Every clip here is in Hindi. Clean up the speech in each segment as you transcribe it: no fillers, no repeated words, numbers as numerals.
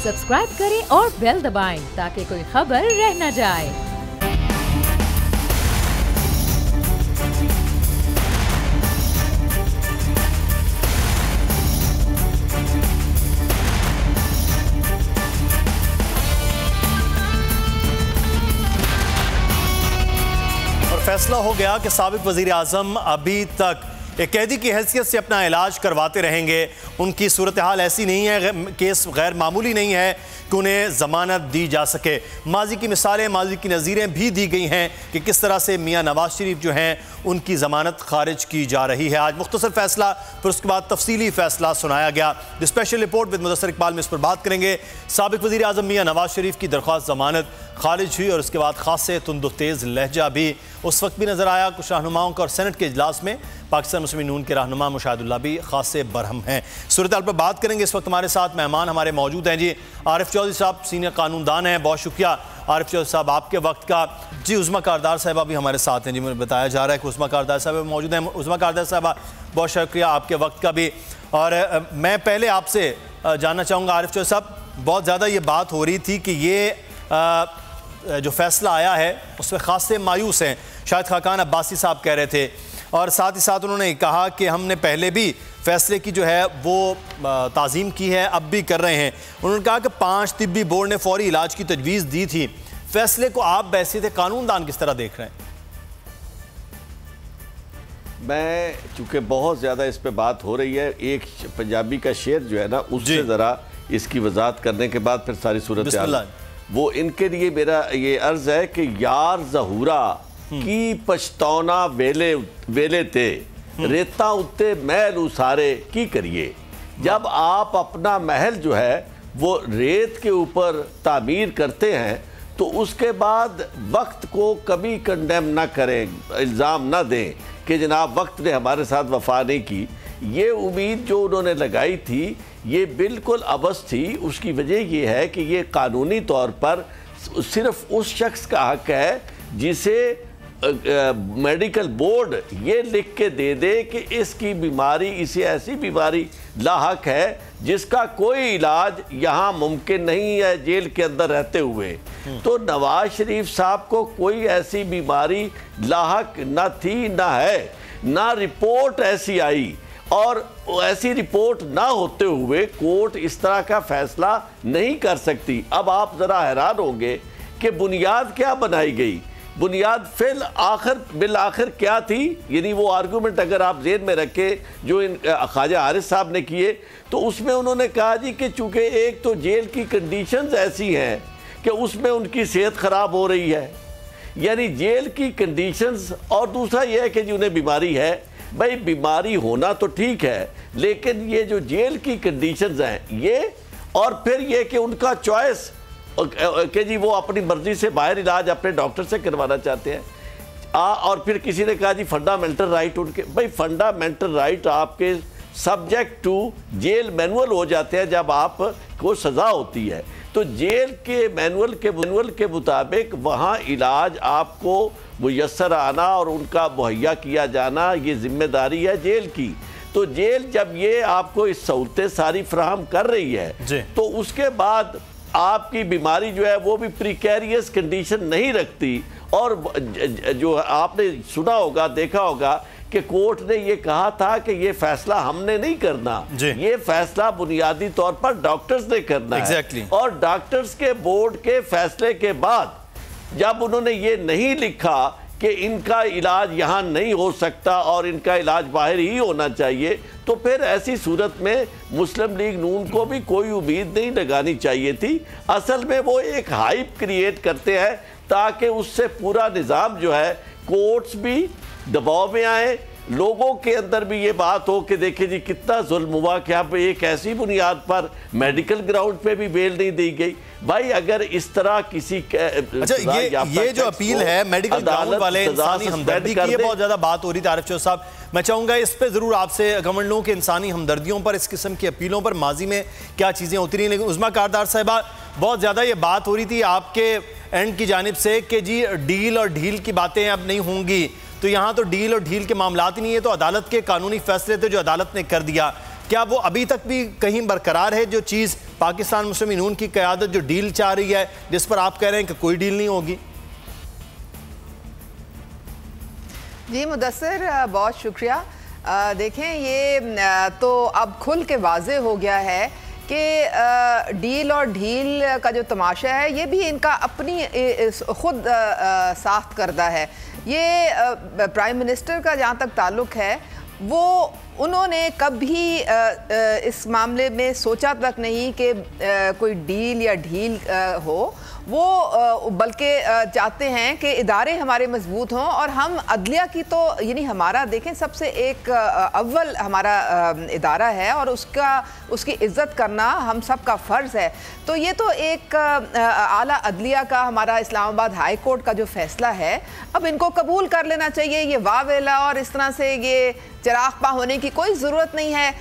सब्सक्राइब करें और बेल दबाएं ताकि कोई खबर रह न जाए। फैसला हो गया कि साबिक वज़ीर आज़म अभी तक एक कैदी की हैसियत से अपना इलाज करवाते रहेंगे। उनकी सूरत हाल ऐसी नहीं है, केस गैर मामूली नहीं है कि उन्हें ज़मानत दी जा सके। माजी की मिसालें, माजी की नज़ीरें भी दी गई हैं कि किस तरह से मियाँ नवाज शरीफ जो हैं उनकी ज़मानत खारिज की जा रही है। आज मुख्तसर फैसला, फिर उसके बाद तफसीली फैसला सुनाया गया। Special report with Mudassar Iqbal में इस पर बात करेंगे। साबिक वज़ीर आज़म मियाँ नवाज शरीफ की दरख्वास्त ज़मानत खारिज हुई और उसके बाद खासे तुंदो तेज़ लहजा भी उस वक्त भी नज़र आया। कुछ रहनुमाओं का और सेनेट के इजलास में पाकिस्तान मुस्लिम नून के रहनुमा मुशाहिदुल्लाह भी खासे बरहम हैं। सूरत हाल पर बात करेंगे। इस वक्त हमारे साथ मेहमान हमारे मौजूद हैं जी। आरिफ चौधरी साहब सीनियर कानूनदान हैं, बहुत शुक्रिया आरिफ चौधरी साहब आपके वक्त का। जी उज़्मा कारदार साहिबा भी हमारे साथ हैं जी, मुझे बताया जा रहा है कि उज़्मा कारदार साहब मौजूद हैं। उज़्मा कारदार साहिबा बहुत शुक्रिया आपके वक्त का भी। और मैं पहले आपसे जानना चाहूँगा आरिफ चौधरी साहब, बहुत ज़्यादा ये बात हो रही थी कि ये जो फैसला आया है उसमें खासे मायूस हैं। शायद खाकान अब्बासी साहब कह रहे थे और साथ ही साथ उन्होंने कहा कि हमने पहले भी फैसले की जो है वो ताज़ीम की है, अब भी कर रहे हैं। उन्होंने कहा कि 5 तिब्बी बोर्ड ने फौरी इलाज की तजवीज़ दी थी। फैसले को आप बैसियत कानूनदान किस तरह देख रहे हैं? मैं चूँकि बहुत ज़्यादा इस पे बात हो रही है, एक पंजाबी का शेर जो है ना उससे ज़रा इसकी वजाहत करने के बाद फिर सारी सूरत वो इनके लिए मेरा ये अर्ज है कि यार ज़हूरा की पछतौना वेले वेले ते रेता उत्ते महल उसारे की करिए। जब आप अपना महल जो है वो रेत के ऊपर तामीर करते हैं तो उसके बाद वक्त को कभी कंडेम ना करें, इल्ज़ाम ना दें कि जनाब वक्त ने हमारे साथ वफा नहीं की। ये उम्मीद जो उन्होंने लगाई थी ये बिल्कुल अबस थी। उसकी वजह ये है कि ये कानूनी तौर पर सिर्फ उस शख्स का हक है जिसे मेडिकल बोर्ड ये लिख के दे दे कि इसकी बीमारी, इसे ऐसी बीमारी लाहक है जिसका कोई इलाज यहाँ मुमकिन नहीं है जेल के अंदर रहते हुए। तो नवाज शरीफ साहब को कोई ऐसी बीमारी लाहक न थी, ना है, ना रिपोर्ट ऐसी आई, और ऐसी रिपोर्ट ना होते हुए कोर्ट इस तरह का फैसला नहीं कर सकती। अब आप ज़रा हैरान होंगे कि बुनियाद क्या बनाई गई। बुनियाद बिल आखिर क्या थी, यानी वो आर्गूमेंट अगर आप जेन में रखें जो इन ख्वाजा हारिस साहब ने किए तो उसमें उन्होंने कहा जी कि चूँकि एक तो जेल की कंडीशंस ऐसी हैं कि उसमें उनकी सेहत ख़राब हो रही है, यानी जेल की कंडीशंस, और दूसरा यह है कि जी उन्हें बीमारी है। भाई बीमारी होना तो ठीक है लेकिन ये जो जेल की कंडीशंस हैं ये, और फिर ये कि उनका चॉइस कि जी वो अपनी मर्जी से बाहर इलाज अपने डॉक्टर से करवाना चाहते हैं। और फिर किसी ने कहा जी फंडामेंटल राइट उनके, भाई फंडामेंटल राइट आपके सब्जेक्ट टू जेल मैनुअल हो जाते हैं जब आप को सज़ा होती है। तो जेल के मैनुअल के मुताबिक वहाँ इलाज आपको मुयस्सर आना और उनका मुहैया किया जाना ये जिम्मेदारी है जेल की। तो जेल जब ये आपको इस सहूलतें सारी फराहम कर रही है तो उसके बाद आपकी बीमारी जो है वो भी प्रिकैरियस कंडीशन नहीं रखती। और जो आपने सुना होगा, देखा होगा कि कोर्ट ने ये कहा था कि ये फैसला हमने नहीं करना, ये फैसला बुनियादी तौर पर डॉक्टर्स ने करना है। और डॉक्टर्स के बोर्ड के फैसले के बाद जब उन्होंने ये नहीं लिखा कि इनका इलाज यहाँ नहीं हो सकता और इनका इलाज बाहर ही होना चाहिए, तो फिर ऐसी सूरत में मुस्लिम लीग नून को भी कोई उम्मीद नहीं लगानी चाहिए थी। असल में वो एक हाइप क्रिएट करते हैं ताकि उससे पूरा निज़ाम जो है, कोर्ट्स भी दबाव में आए, लोगों के अंदर भी ये बात हो कि देखिए जी कितना जुल्म हुआ कि आप एक ऐसी बुनियाद पर मेडिकल ग्राउंड पे भी बेल नहीं दी गई। भाई अगर इस तरह किसी ये जो अपील है मेडिकल ग्राउंड वाले इंसानी हमदर्दी की, ये बहुत ज्यादा बात हो रही थी आरिफ चौधरी साहब। मैं चाहूंगा इस पे जरूर आपसे गवर्नरों के इंसानी हमदर्दियों पर, इस किस्म की अपीलों पर माजी में क्या चीजें होती रही। लेकिन उज़्मा कारदार साहिबा, बहुत ज्यादा ये बात हो रही थी आपके एंड की जानिब से कि जी डील और ढील की बातें अब नहीं होंगी। तो यहाँ तो डील और ढील के मामलात ही नहीं है, तो अदालत के कानूनी फैसले थे जो अदालत ने कर दिया। क्या वो अभी तक भी कहीं बरकरार है जो चीज़ पाकिस्तान मुस्लिम यूनियन की क़यादत जो डील चाह रही है, जिस पर आप कह रहे हैं कि कोई डील नहीं होगी? जी मुदस्सिर, बहुत शुक्रिया। देखें, ये तो अब खुल के वाज़े हो गया है कि डील और ढील का जो तमाशा है ये भी इनका अपनी खुद साख्त करदा है। ये प्राइम मिनिस्टर का जहाँ तक ताल्लुक़ है, वो उन्होंने कभी इस मामले में सोचा तक नहीं कि कोई डील या ढील हो। वो बल्कि चाहते हैं कि इदारे हमारे मजबूत हों और हम अदलिया की तो यानी हमारा देखें सबसे एक अव्वल हमारा इदारा है और उसकी इज़्ज़त करना हम सब का फ़र्ज़ है। तो ये तो एक आला अदलिया का हमारा इस्लामाबाद हाई कोर्ट का जो फ़ैसला है, अब इनको कबूल कर लेना चाहिए। ये वावेला और इस तरह से ये चिराग पा होने की कोई ज़रूरत नहीं है।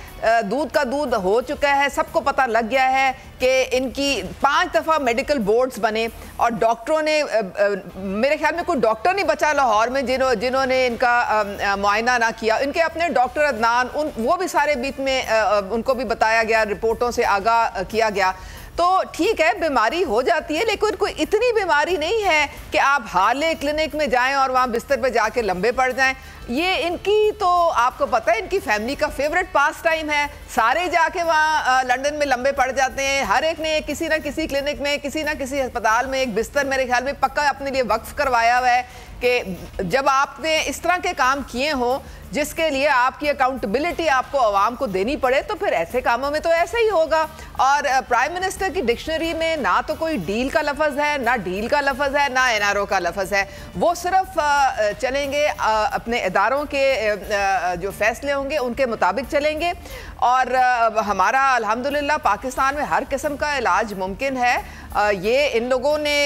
दूध का दूध हो चुका है, सबको पता लग गया है कि इनकी 5 दफ़ा मेडिकल बोर्ड्स बने और डॉक्टरों ने, मेरे ख्याल में कोई डॉक्टर नहीं बचा लाहौर में जिन्होंने इनका मुआयना ना किया। इनके अपने डॉक्टर अदनान, वो भी सारे बीच में उनको भी बताया गया, रिपोर्टों से आगाह किया गया। तो ठीक है, बीमारी हो जाती है, लेकिन कोई इतनी बीमारी नहीं है कि आप हाले क्लिनिक में जाएं और वहाँ बिस्तर पे जाके लंबे पड़ जाएं। ये इनकी तो आपको पता है, इनकी फैमिली का फेवरेट पास टाइम है। सारे जाके वहाँ लंदन में लंबे पड़ जाते हैं। हर एक ने किसी ना किसी क्लिनिक में, किसी ना किसी अस्पताल में एक बिस्तर मेरे ख्याल में पक्का अपने लिए वक्फ करवाया हुआ है कि जब आपने इस तरह के काम किए हों जिसके लिए आपकी अकाउंटेबिलिटी आपको आवाम को देनी पड़े, तो फिर ऐसे कामों में तो ऐसे ही होगा। और प्राइम मिनिस्टर की डिक्शनरी में ना तो कोई डील का लफ्ज़ है, ना डील का लफ्ज़ है, ना एनआरओ का लफ्ज़ है। वो सिर्फ चलेंगे अपने इदारों के जो फैसले होंगे उनके मुताबिक चलेंगे। और हमारा अल्हम्दुलिल्लाह पाकिस्तान में हर किस्म का इलाज मुमकिन है। ये इन लोगों ने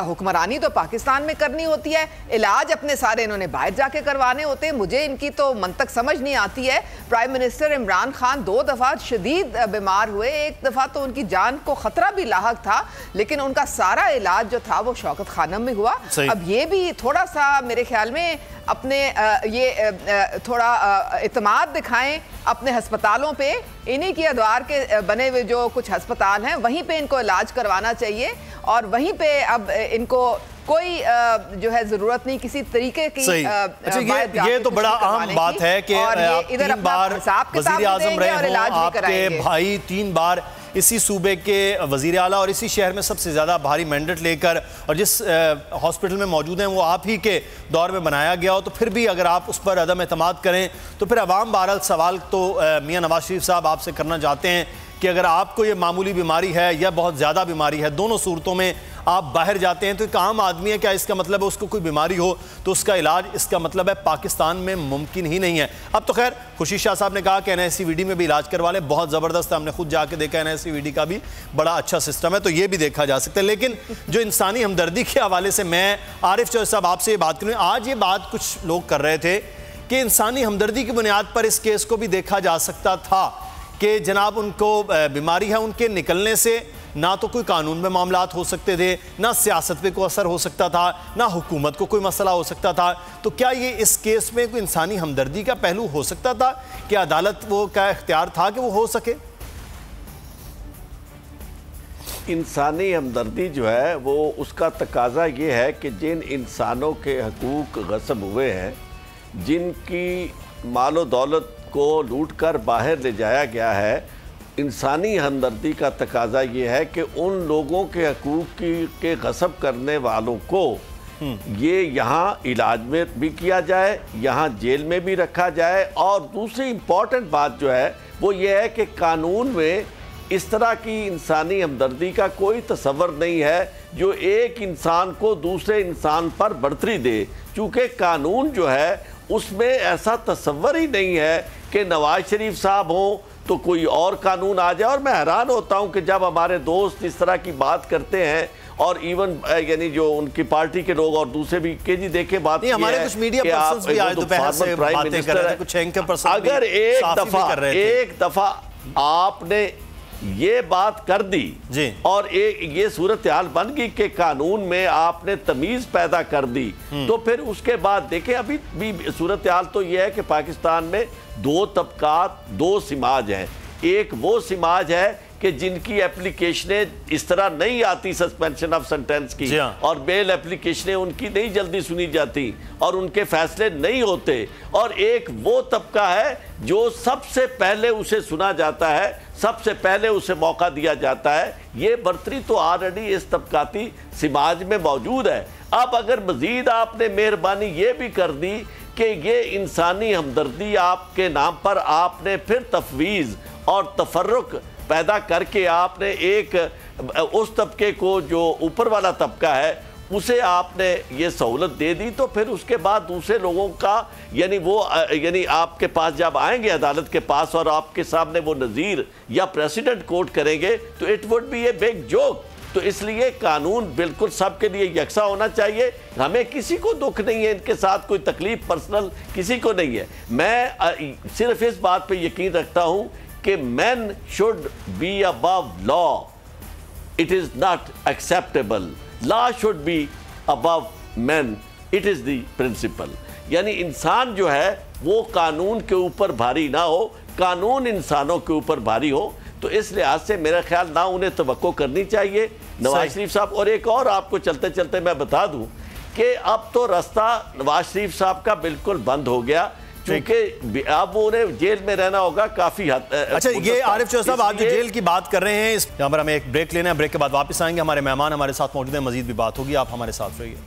हुक्मरानी तो पाकिस्तान में करनी होती है, इलाज अपने सारे इन्होंने बाहर जाके करवाने होते हैं। मुझे इनकी तो मंतक समझ नहीं आती है। प्राइम मिनिस्टर इमरान खान 2 दफ़ा शदीद बीमार हुए, एक दफ़ा तो उनकी जान को ख़तरा भी लाहक था, लेकिन उनका सारा इलाज जो था वो शौकत खानम में हुआ। अब ये भी थोड़ा सा मेरे ख्याल में अपने थोड़ा इत्मीनान दिखाएं अपने हस्पतालों पे। इन्हीं की अदवार के बने हुए जो कुछ हस्पताल हैं वहीं पे इनको इलाज करवाना चाहिए और वहीं पे अब इनको कोई जो है जरूरत नहीं किसी तरीके की। अच्छा, ये तो बड़ा अहम बात है कि 3 बार वज़ीर आज़म रहे हों आपके भाई, 3 बार इसी सूबे के वज़ीर आला और इसी शहर में सबसे ज़्यादा भारी मैंडेट लेकर, और जिस हॉस्पिटल में मौजूद हैं वो आप ही के दौर में बनाया गया हो, तो फिर भी अगर आप उस पर अदम एतमाद करें तो फिर अवाम बहरहाल सवाल तो मियाँ नवाज शरीफ साहब आपसे करना चाहते हैं कि अगर आपको ये मामूली बीमारी है या बहुत ज़्यादा बीमारी है, दोनों सूरतों में आप बाहर जाते हैं तो एक आम आदमी है, क्या इसका मतलब है उसको कोई बीमारी हो तो उसका इलाज, इसका मतलब है पाकिस्तान में मुमकिन ही नहीं है। अब तो खैर खुर्शीद शाह साहब ने कहा कि NICVD में भी इलाज करवा लें, बहुत ज़बरदस्त है, हमने खुद जाके देखा NICVD का भी बड़ा अच्छा सिस्टम है, तो ये भी देखा जा सकता है। लेकिन जो इंसानी हमदर्दी के हवाले से मैं आरिफ चौधरी साहब आपसे ये बात करूँ, आज ये बात कुछ लोग कर रहे थे कि इंसानी हमदर्दी की बुनियाद पर इस केस को भी देखा जा सकता था कि जनाब उनको बीमारी है, उनके निकलने से ना तो कोई कानून में मामलात हो सकते थे, ना सियासत पे कोई असर हो सकता था, ना हुकूमत को कोई मसला हो सकता था। तो क्या ये इस केस में कोई इंसानी हमदर्दी का पहलू हो सकता था कि अदालत वो का इख्तियार था कि वो हो सके? इंसानी हमदर्दी जो है वो उसका तकाजा ये है कि जिन इंसानों के हकूक गस्ब हुए हैं, जिनकी मालो दौलत को लूट कर बाहर ले जाया गया है, इंसानी हमदर्दी का तकाजा ये है कि उन लोगों के हकूक के गस्ब करने वालों को ये यहाँ इलाज में भी किया जाए, यहाँ जेल में भी रखा जाए। और दूसरी इम्पॉर्टेंट बात जो है वो ये है कि कानून में इस तरह की इंसानी हमदर्दी का कोई तस्वर नहीं है जो एक इंसान को दूसरे इंसान पर बढ़तरी दे, चूँकि कानून जो है उसमें ऐसा तस्वर ही नहीं है कि नवाज शरीफ साहब हों तो कोई और कानून आ जाए। और मैं हैरान होता हूं कि जब हमारे दोस्त इस तरह की बात करते हैं और इवन यानी जो उनकी पार्टी के लोग और दूसरे भी के जी देखे बात नहीं, हमारे कुछ मीडिया पर्सन्स भी आज दोपहर से बातें कर रहे थे, कुछ एंकर पर्सन अगर एक दफा आपने ये बात कर दी जी। और ये सूरत हाल बन गई कि कानून में आपने तमीज पैदा कर दी, तो फिर उसके बाद देखें अभी भी सूरत हाल तो ये है कि पाकिस्तान में दो तबकात, दो समाज हैं। एक वो समाज है कि जिनकी एप्लीकेशनें इस तरह नहीं आती सस्पेंशन ऑफ सेंटेंस की, और बेल एप्लीकेशनें उनकी नहीं जल्दी सुनी जाती और उनके फैसले नहीं होते, और एक वो तबका है जो सबसे पहले उसे सुना जाता है, सबसे पहले उसे मौका दिया जाता है। ये बर्तरी तो ऑलरेडी इस तबकाती समाज में मौजूद है। अब अगर मजीद आपने मेहरबानी ये भी कर दी कि ये इंसानी हमदर्दी आपके नाम पर आपने फिर तफवीज़ और तफर्रुक पैदा करके आपने एक उस तबके को जो ऊपर वाला तबका है उसे आपने ये सहूलत दे दी, तो फिर उसके बाद दूसरे लोगों का यानी आपके पास जब आएंगे अदालत के पास और आपके सामने वो नज़ीर या प्रेसिडेंट कोर्ट करेंगे तो it would be a big joke. तो इसलिए कानून बिल्कुल सबके लिए यकसा होना चाहिए। हमें किसी को दुख नहीं है, इनके साथ कोई तकलीफ पर्सनल किसी को नहीं है। मैं सिर्फ इस बात पे यकीन रखता हूँ कि men should be above law. It is not acceptable. Law should be above men. It is the principle. यानी इंसान जो है वो कानून के ऊपर भारी ना हो, कानून इंसानों के ऊपर भारी हो। तो इस लिहाज से मेरा ख्याल ना उन्हें तवक्को करनी चाहिए नवाज शरीफ साहब। और एक और आपको चलते चलते मैं बता दूं कि अब तो रास्ता नवाज शरीफ साहब का बिल्कुल बंद हो गया, क्योंकि अब उन्हें जेल में रहना होगा काफी हद। अच्छा, ये आरिफ चौधरी साहब आप जो जेल की बात कर रहे हैं, यहाँ पर हमें एक ब्रेक लेना है, ब्रेक के बाद वापस आएंगे। हमारे मेहमान हमारे साथ मौजूद हैं, मजीद भी बात होगी, आप हमारे साथ रहिए।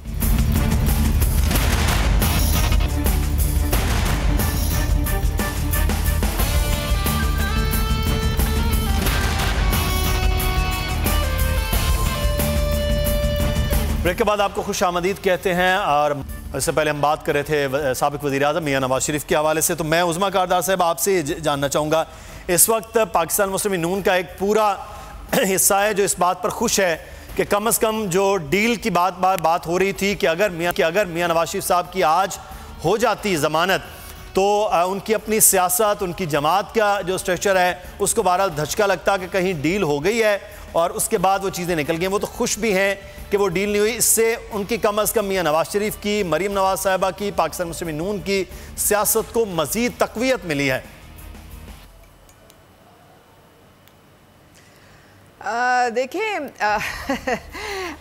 ब्रेक के बाद आपको खुश आमदीद कहते हैं। और इससे पहले हम बात कर रहे थे साबिक वज़ीर आज़म मियां नवाज शरीफ के हवाले से, तो मैं उज़्मा कारदार साहब आपसे जानना चाहूँगा, इस वक्त पाकिस्तान मुस्लिम नून का एक पूरा हिस्सा है जो इस बात पर खुश है कि कम से कम जो डील की बात हो रही थी कि अगर मियां नवाज शरीफ साहब की आज हो जाती ज़मानत तो उनकी अपनी सियासत, उनकी जमात का जो स्ट्रक्चर है उसको बहरहाल धचका लगता कि कहीं डील हो गई है और उसके बाद वो चीज़ें निकल गई। वो तो खुश भी हैं कि वो डील नहीं हुई, इससे उनकी कम अज़ कम मियां नवाज शरीफ की, मरीम नवाज साहिबा की, पाकिस्तान मुस्लिम नून की सियासत को मज़ीद तक़वियत मिली है। देखिए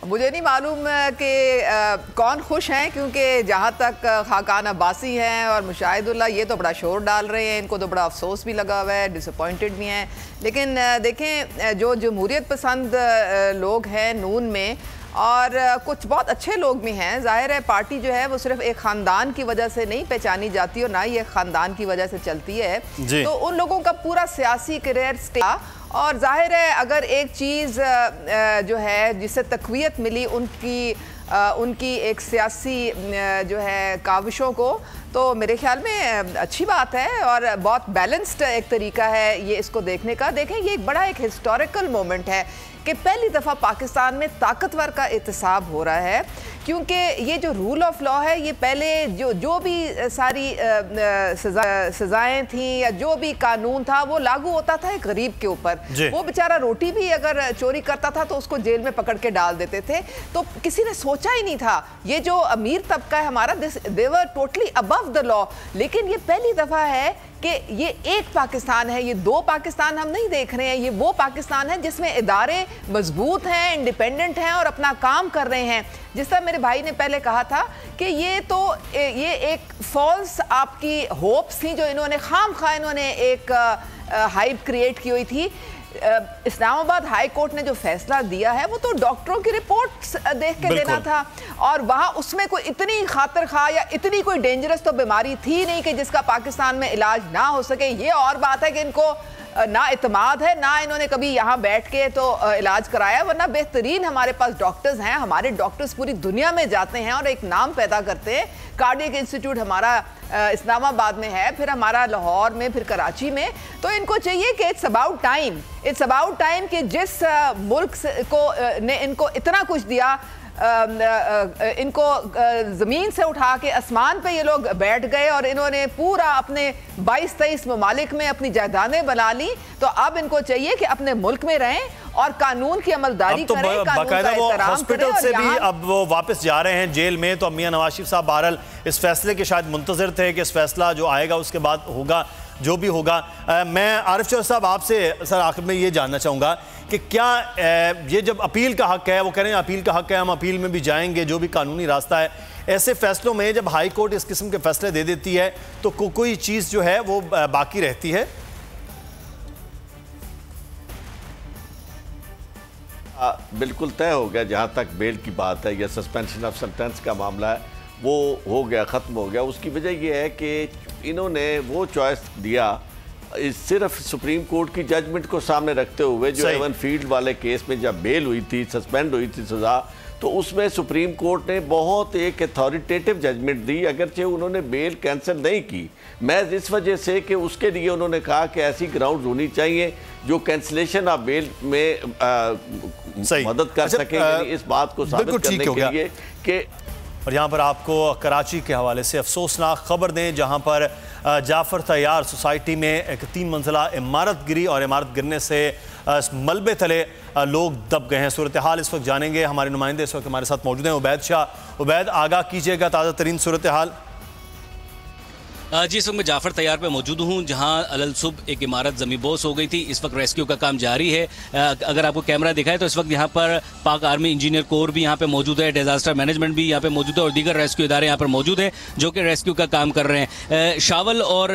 मुझे नहीं मालूम कि कौन खुश हैं, क्योंकि जहाँ तक खाकान अब्बासी हैं और मुशाहिदुल्लाह ये तो बड़ा शोर डाल रहे हैं, इनको तो बड़ा अफसोस भी लगा हुआ है, डिसअपॉइंटेड भी हैं। लेकिन देखें जो जमहूरियत पसंद लोग हैं नून में, और कुछ बहुत अच्छे लोग भी हैं, जाहिर है पार्टी जो है वो सिर्फ एक ख़ानदान की वजह से नहीं पहचानी जाती और ना ही एक ख़ानदान की वजह से चलती है, तो उन लोगों का पूरा सियासी करियर और जाहिर है अगर एक चीज़ जो है जिससे तक़वियत मिली उनकी एक सियासी जो है काविशों को, तो मेरे ख्याल में अच्छी बात है और बहुत बैलेंस्ड एक तरीका है ये इसको देखने का। देखें ये एक बड़ा एक हिस्टोरिकल मोमेंट है कि पहली दफ़ा पाकिस्तान में ताकतवर का एहतसाब हो रहा है, क्योंकि ये जो रूल ऑफ लॉ है ये पहले जो भी सारी सज़ाएं थीं या जो भी कानून था वो लागू होता था एक गरीब के ऊपर। वो बेचारा रोटी भी अगर चोरी करता था तो उसको जेल में पकड़ के डाल देते थे, तो किसी ने सोचा ही नहीं था ये जो अमीर तबका है हमारा, they were totally above the law. लेकिन ये पहली दफ़ा है कि ये एक पाकिस्तान है, ये दो पाकिस्तान हम नहीं देख रहे हैं, ये वो पाकिस्तान है जिसमें इदारे मजबूत हैं, इंडिपेंडेंट हैं और अपना काम कर रहे हैं। जिस तरह मेरे भाई ने पहले कहा था कि ये एक फॉल्स आपकी होप्स थी जो इन्होंने खामखा इन्होंने एक हाइप क्रिएट की हुई थी। इस्लामाबाद हाई कोर्ट ने जो फैसला दिया है वो तो डॉक्टरों की रिपोर्ट्स देख के देना था, और वहाँ उसमें कोई इतनी खातिर खा या इतनी कोई डेंजरस तो बीमारी थी नहीं कि जिसका पाकिस्तान में इलाज ना हो सके। ये और बात है कि इनको ना इत्मीनान है, ना इन्होंने कभी यहाँ बैठ के तो इलाज कराया, वरना बेहतरीन हमारे पास डॉक्टर्स हैं। हमारे डॉक्टर्स पूरी दुनिया में जाते हैं और एक नाम पैदा करते हैं। कार्डियक इंस्टीट्यूट हमारा इस्लामाबाद में है, फिर हमारा लाहौर में, फिर कराची में। तो इनको चाहिए कि इट्स अबाउट टाइम कि जिस मुल्क को ने इनको इतना कुछ दिया, इनको ज़मीन से उठा के आसमान पे ये लोग बैठ गए और इन्होंने पूरा अपने 22-23 ममालिक में अपनी जायदादें बना ली। तो अब इनको चाहिए कि अपने मुल्क में रहें और कानून की अमलदारी तो करें, बाकायदा वो हॉस्पिटल से भी अब वो वापस जा रहे हैं जेल में। तो मियां नवाज शरीफ साहब बहरहाल इस फैसले के शायद मुंतज़िर थे कि इस फैसला जो आएगा उसके बाद होगा जो भी होगा। मैं आरिफ चौधरी साहब आपसे सर आखिर में ये जानना चाहूँगा कि क्या ये जब अपील का हक है, वो कह रहे हैं अपील का हक है, हम अपील में भी जाएंगे जो भी कानूनी रास्ता है, ऐसे फैसलों में जब हाई कोर्ट इस किस्म के फैसले दे देती है तो कोई चीज़ जो है वो बाकी रहती है? बिल्कुल तय हो गया। जहाँ तक बेल की बात है या सस्पेंशन ऑफ सेंटेंस का मामला है वो हो गया, ख़त्म हो गया। उसकी वजह यह है कि इन्होंने वो चॉइस दिया सिर्फ सुप्रीम कोर्ट की जजमेंट को सामने रखते हुए। जो एवन फील्ड वाले केस में जब बेल हुई थी, सस्पेंड हुई थी सज़ा, तो उसमें सुप्रीम कोर्ट ने बहुत एक अथॉरिटेटिव जजमेंट दी, अगरचे उन्होंने बेल कैंसिल नहीं की, महज इस वजह से कि उसके लिए उन्होंने कहा कि ऐसी ग्राउंड होनी चाहिए जो कैंसिलेशन ऑफ बेल में मदद कर सके। इस बात को साबित करने के लिए कि और यहाँ पर आपको कराची के हवाले से अफसोसनाक खबर दें, जहाँ पर जाफर तैयार सोसाइटी में एक 3 मंजिला इमारत गिरी और इमारत गिरने से मलबे तले लोग दब गए हैं। सूरत हाल इस वक्त जानेंगे, हमारे नुमाइंदे इस वक्त हमारे साथ मौजूद हैं उबैद शाह। उबैद, आगाह कीजिएगा ताज़ा तरीन सूरत हाल। जी, इस वक्त मैं जाफर तैयार पे मौजूद हूँ, जहाँ अलल सुबह एक इमारत ज़मींबोस हो गई थी। इस वक्त रेस्क्यू का काम जारी है। अगर आपको कैमरा दिखाए तो इस वक्त यहाँ पर पाक आर्मी इंजीनियर कोर भी यहाँ पे मौजूद है, डिजास्टर मैनेजमेंट भी यहाँ पे मौजूद है और दीगर रेस्क्यू इदारे यहाँ पर मौजूद हैं जो कि रेस्क्यू का काम कर रहे हैं। शावल और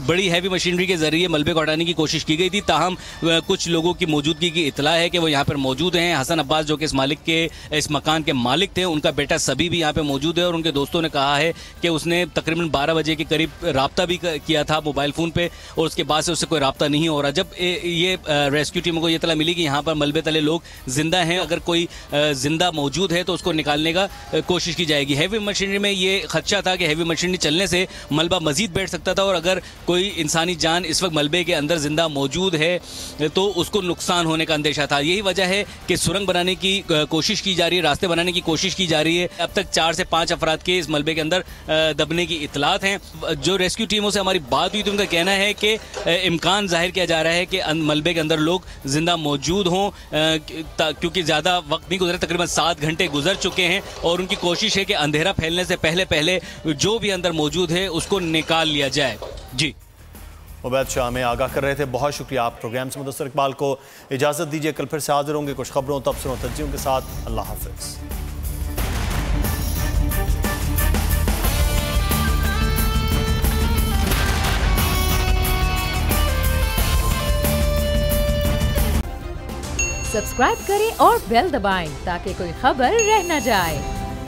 बड़ी हैवी मशीनरी के जरिए मलबे को हटाने की कोशिश की गई थी, ताहम कुछ लोगों की मौजूदगी की इतला है कि वो यहाँ पर मौजूद हैं। हसन अब्बास जो कि इस मकान के मालिक थे, उनका बेटा सभी भी यहाँ पे मौजूद है और उनके दोस्तों ने कहा है कि उसने तकरीबन 12 बजे के करीब राब्ता भी किया था मोबाइल फ़ोन पे और उसके बाद से उससे कोई राब्ता नहीं हो रहा। जब ये रेस्क्यू टीमों को ये इत्तला मिली कि यहाँ पर मलबे तले लोग जिंदा हैं, अगर कोई जिंदा मौजूद है तो उसको निकालने का कोशिश की जाएगी। हैवी मशीनरी में ये खदशा था कि हैवी मशीनरी चलने से मलबा मजीद बैठ सकता था और अगर कोई इंसानी जान इस वक्त मलबे के अंदर जिंदा मौजूद है तो उसको नुकसान होने का अंदेशा था। यही वजह है कि सुरंग बनाने की कोशिश की जा रही है, रास्ते बनाने की कोशिश की जा रही है। अब तक 4 से 5 अफराद के इस मलबे के अंदर दबने की इतलात हैं। जो रेस्क्यू टीमों से हमारी बात हुई तो उनका कहना है कि इम्कान जाहिर किया जा रहा है कि मलबे के अंदर लोग जिंदा मौजूद हों, क्योंकि ज़्यादा वक्त नहीं गुजरा, तकरीबन 7 घंटे गुजर चुके हैं और उनकी कोशिश है कि अंधेरा फैलने से पहले पहले जो भी अंदर मौजूद है उसको निकाल लिया जाए। जी, उबैद शाह में आगाह कर रहे थे, बहुत शुक्रिया। आप प्रोग्राम से मुदस्सर इकबाल को इजाज़त दीजिए, कल फिर से हाजिर होंगे कुछ खबरों, तबसरों, तज्जियों के साथ। अल्लाह हाफिज़। सब्सक्राइब करें और बेल दबाएं ताकि कोई खबर रह न जाए।